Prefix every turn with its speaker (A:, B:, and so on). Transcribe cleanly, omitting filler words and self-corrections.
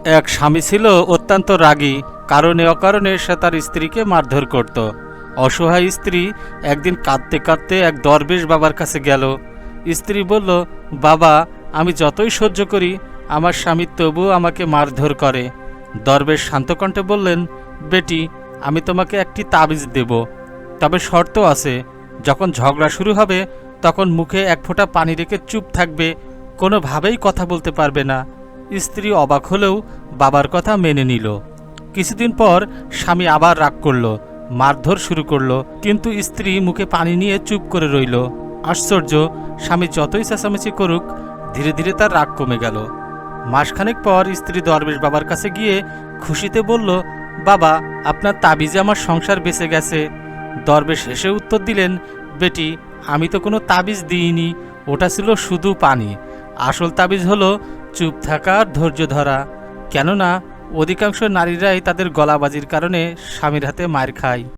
A: এক স্বামী ছিল অত্যন্ত রাগী। কারণে অকারণে সে তার স্ত্রীকে মারধর করত। অসহায় স্ত্রী একদিন কাঁদতে কাঁদতে এক দরবেশ বাবার কাছে গেল। স্ত্রী বলল, বাবা, আমি যতই সহ্য করি আমার স্বামী তবুও আমাকে মারধর করে। দরবেশ শান্ত কণ্ঠে বললেন, বেটি, আমি তোমাকে একটি তাবিজ দেব, তবে শর্ত আছে। যখন ঝগড়া শুরু হবে তখন মুখে এক ফোঁটা পানি রেখে চুপ থাকবে, কোনোভাবেই কথা বলতে পারবে না। স্ত্রী অবাক হলেও বাবার কথা মেনে নিল। কিছুদিন পর স্বামী আবার রাগ করল, মারধর শুরু করলো, কিন্তু স্ত্রী মুখে পানি নিয়ে চুপ করে রইল। আশ্চর্য, স্বামী যতই চেঁচামেচি করুক ধীরে ধীরে তার রাগ কমে গেল। মাসখানেক পর স্ত্রী দরবেশ বাবার কাছে গিয়ে খুশিতে বলল, বাবা, আপনার তাবিজে আমার সংসার বেঁচে গেছে। দরবেশ হেসে উত্তর দিলেন, বেটি, আমি তো কোনো তাবিজ দিইনি, ওটা ছিল শুধু পানি। আসল তাবিজ হলো চুপ থাকা আর ধৈর্য ধরা। কেননা অধিকাংশ নারীরাই তাদের গলাবাজির কারণে স্বামীর হাতে মার খায়।